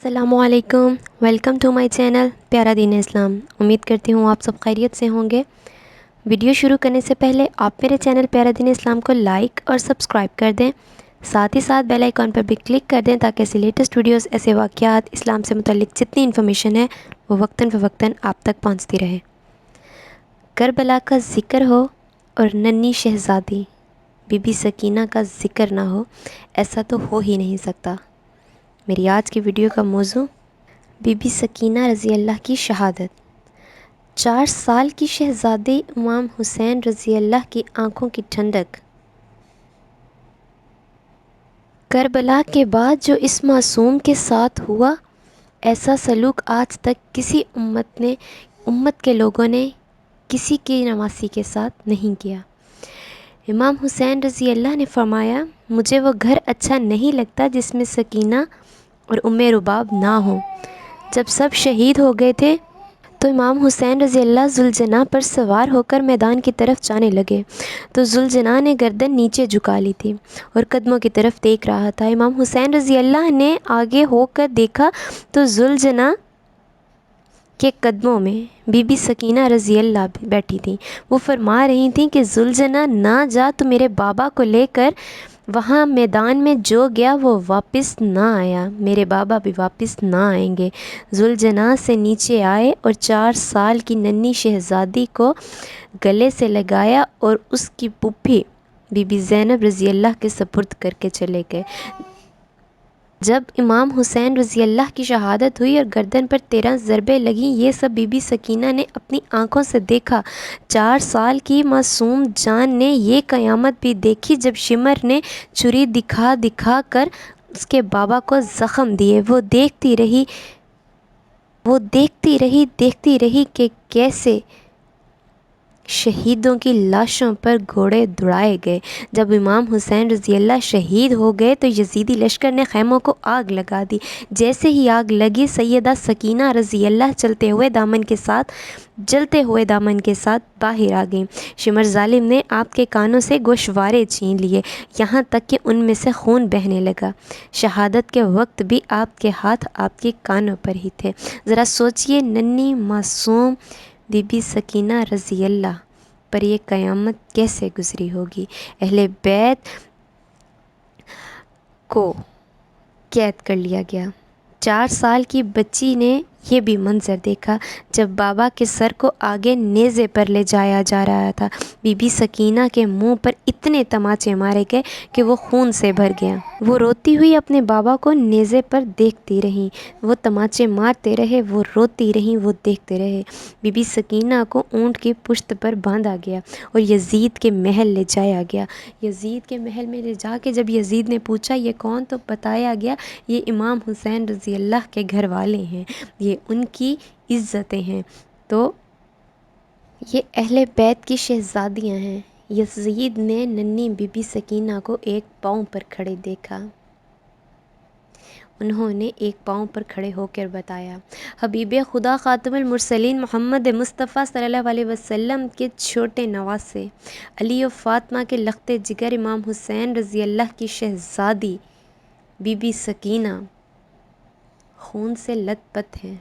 السلام علیکم، welcome to my channel پیارا دین اسلام۔ امید کرتی ہوں آپ سب خیریت سے ہوں گے۔ ویڈیو شروع کرنے سے پہلے آپ میرے چینل پیارا دین اسلام کو لائک اور سبسکرائب کر دیں، ساتھ ہی ساتھ بیل آئیکن پر بھی کلک کر دیں تاکہ ایسے لیٹسٹ ویڈیوز، ایسے واقعات، اسلام سے متعلق جتنی انفارمیشن ہے وہ وقتاً فوقتاً آپ تک پہنچتی رہے۔ کربلا کا ذکر ہو اور ننھی شہزادی بی بی سکینہ کا ذکر نہ ہو، ایسا تو ہو ہی نہیں سکتا۔ میری آج کی ویڈیو کا موضوع بی بی سکینہ رضی اللہ کی شہادت۔ 4 سال کی شہزادی امام حسین رضی اللہ کی آنکھوں کی ٹھنڈک۔ کربلا کے بعد جو اس معصوم کے ساتھ ہوا، ایسا سلوک آج تک کسی امت کے لوگوں نے کسی کی نواسی کے ساتھ نہیں کیا۔ امام حسین رضی اللہ نے فرمایا، مجھے وہ گھر اچھا نہیں لگتا جس میں سکینہ اور رباب نہ ہوں۔ جب سب شہید ہو گئے تھے تو امام حسین رضی اللہ ذوالجناح پر سوار ہو کر میدان کی طرف جانے لگے تو ذوالجناح نے گردن نیچے جھکا لی تھی اور قدموں کی طرف دیکھ رہا تھا۔ امام حسین رضی اللہ نے آگے ہو کر دیکھا تو ذوالجناح کے قدموں میں بی بی سکینہ رضی اللہ بیٹھی تھیں۔ وہ فرما رہی تھیں کہ ذوالجناح نہ جا تو میرے بابا کو لے کر وہاں میدان میں جو گیا وہ واپس نہ آیا، میرے بابا بھی واپس نہ آئیں گے۔ ذوالجناح سے نیچے آئے اور 4 سال کی ننھی شہزادی کو گلے سے لگایا اور اس کی پھوپھی بی بی زینب رضی اللہ کے سپرد کر کے چلے گئے۔ جب امام حسین رضی اللہ کی شہادت ہوئی اور گردن پر 13 ضربیں لگیں، یہ سب بی بی سکینہ نے اپنی آنکھوں سے دیکھا۔ 4 سال کی معصوم جان نے یہ قیامت بھی دیکھی جب شمر نے چھری دکھا دکھا کر اس کے بابا کو زخم دیے۔ وہ دیکھتی رہی کہ کیسے شہیدوں کی لاشوں پر گھوڑے دوڑائے گئے۔ جب امام حسین رضی اللہ شہید ہو گئے تو یزیدی لشکر نے خیموں کو آگ لگا دی۔ جیسے ہی آگ لگی، سیدہ سکینہ رضی اللہ جلتے ہوئے دامن کے ساتھ باہر آ گئیں۔ شمر ظالم نے آپ کے کانوں سے گوشوارے چھین لیے، یہاں تک کہ ان میں سے خون بہنے لگا۔ شہادت کے وقت بھی آپ کے ہاتھ آپ کے کانوں پر ہی تھے۔ ذرا سوچئے، ننھی معصوم بی بی سکینہ رضی اللہ پر یہ قیامت کیسے گزری ہوگی۔ اہل بیت کو قید کر لیا گیا۔ 4 سال کی بچی نے یہ بھی منظر دیکھا جب بابا کے سر کو آگے نیزے پر لے جایا جا رہا تھا۔ بی بی سکینہ کے منہ پر اتنے تماچے مارے گئے کہ وہ خون سے بھر گیا۔ وہ روتی ہوئی اپنے بابا کو نیزے پر دیکھتی رہیں، وہ تماچے مارتے رہے، وہ روتی رہیں، وہ دیکھتے رہے۔ بی بی سکینہ کو اونٹ کی پشت پر باندھا گیا اور یزید کے محل لے جایا گیا۔ یزید کے محل میں لے جا کے جب یزید نے پوچھا یہ کون، تو بتایا گیا یہ امام حسین رضی اللہ کے گھر والے ہیں، یہ ان کی عزتیں ہیں۔ تو یہ اہل بیت کی شہزادیاں ہیں۔ یزید نے ننھی بی بی سکینہ کو ایک پاؤں پر کھڑے دیکھا۔ انہوں نے ایک پاؤں پر کھڑے ہو کر بتایا، حبیب خدا خاتم المرسلین محمد مصطفیٰ صلی اللہ علیہ وسلم کے چھوٹے نواسے، علی و فاطمہ کے لخت جگر امام حسین رضی اللہ کی شہزادی بی بی سکینہ خون سے لت پت ہیں،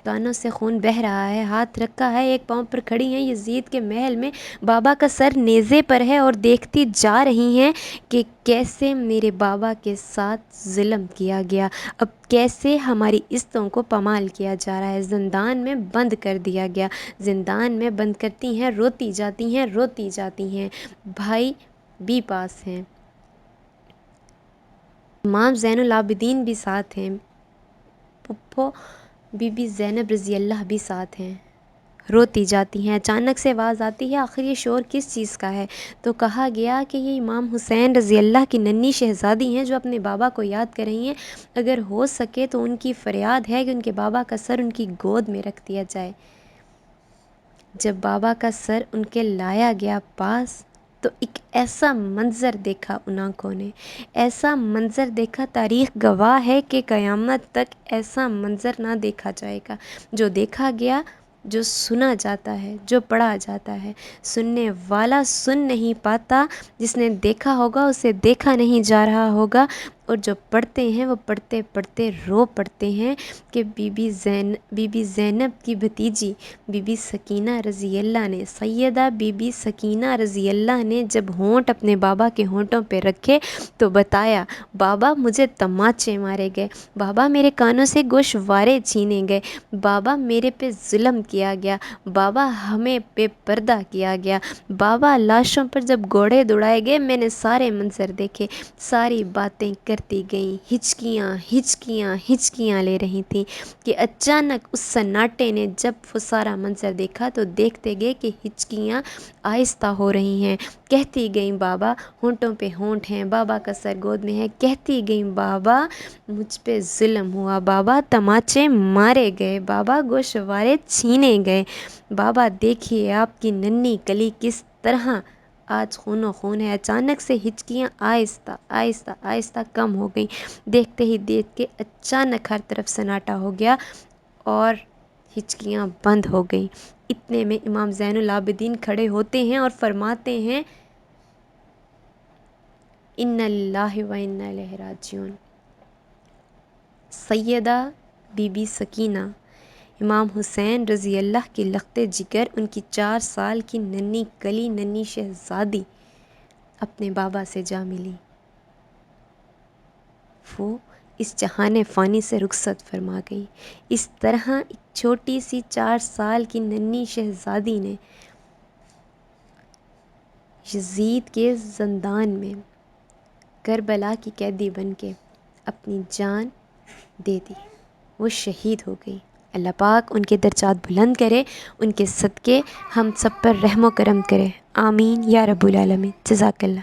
کانوں سے خون بہہ رہا ہے، ہاتھ رکھا ہے، ایک پاؤں پر کھڑی ہیں یزید کے محل میں، بابا کا سر نیزے پر ہے اور دیکھتی جا رہی ہیں کہ کیسے میرے بابا کے ساتھ ظلم کیا گیا، اب کیسے ہماری عزتوں کو پامال کیا جا رہا ہے، زندان میں بند کر دیا گیا، زندان میں بند کرتی ہیں، روتی جاتی ہیں، بھائی بھی پاس ہیں، امام زین العابدین بھی ساتھ ہیں، پھپھو بی بی زینب رضی اللہ بھی ساتھ ہیں، روتی جاتی ہیں۔ اچانک سے آواز آتی ہے، آخر یہ شور کس چیز کا ہے؟ تو کہا گیا کہ یہ امام حسین رضی اللہ کی ننھی شہزادی ہیں جو اپنے بابا کو یاد کر رہی ہیں، اگر ہو سکے تو ان کی فریاد ہے کہ ان کے بابا کا سر ان کی گود میں رکھ دیا جائے۔ جب بابا کا سر ان کے لایا گیا پاس تو ایک ایسا منظر دیکھا ان آنکھوں نے، ایسا منظر دیکھا، تاریخ گواہ ہے کہ قیامت تک ایسا منظر نہ دیکھا جائے گا۔ جو دیکھا گیا، جو سنا جاتا ہے، جو پڑھا جاتا ہے، سننے والا سن نہیں پاتا، جس نے دیکھا ہوگا اسے دیکھا نہیں جا رہا ہوگا، اور جو پڑھتے ہیں وہ پڑھتے پڑھتے رو پڑتے ہیں کہ بی بی زینب کی بھتیجی بی بی سکینہ رضی اللہ نے، سیدہ بی بی سکینہ رضی اللہ نے جب ہونٹ اپنے بابا کے ہونٹوں پہ رکھے تو بتایا بابا مجھے تماچے مارے گئے، بابا میرے کانوں سے گوشوارے چھینے گئے، بابا میرے پہ ظلم کیا گیا، بابا ہمیں بے پردہ کیا گیا، بابا لاشوں پر جب گھوڑے دوڑائے گئے میں نے سارے منظر دیکھے، ساری باتیں کرتی گئیں، ہچکیاں لے رہی تھیں کہ اچانک اس سناٹے نے جب وہ سارا منظر دیکھا تو دیکھتے گئے کہ ہچکیاں آہستہ ہو رہی ہیں، کہتی گئیں بابا ہونٹوں پہ ہونٹ ہیں، بابا کا سر گود میں ہے، کہتی گئیں بابا مجھ پہ ظلم ہوا، بابا تماچے مارے گئے، بابا گوشوارے چھینے گئے، بابا دیکھیے آپ کی ننھی کلی کس طرح آج خون و خون ہے۔ اچانک سے ہچکیاں آہستہ آہستہ آہستہ کم ہو گئیں، دیکھتے ہی دیکھ کے اچانک ہر طرف سناٹا ہو گیا اور ہچکیاں بند ہو گئیں۔ اتنے میں امام زین العابدین کھڑے ہوتے ہیں اور فرماتے ہیں انا للہ و انا الیہ راجعون۔ سیدہ بی بی سکینہ امام حسین رضی اللہ کے لخت جگر، ان کی 4 سال کی ننھی کلی ننھی شہزادی اپنے بابا سے جا ملی، وہ اس جہان فانی سے رخصت فرما گئی۔ اس طرح ایک چھوٹی سی 4 سال کی ننھی شہزادی نے یزید کے زندان میں کربلا کی قیدی بن کے اپنی جان دے دی، وہ شہید ہو گئی۔ اللہ پاک ان کے درجات بلند کرے، ان کے صدقے ہم سب پر رحم و کرم کرے، آمین یا رب العالمین۔ جزاک اللہ۔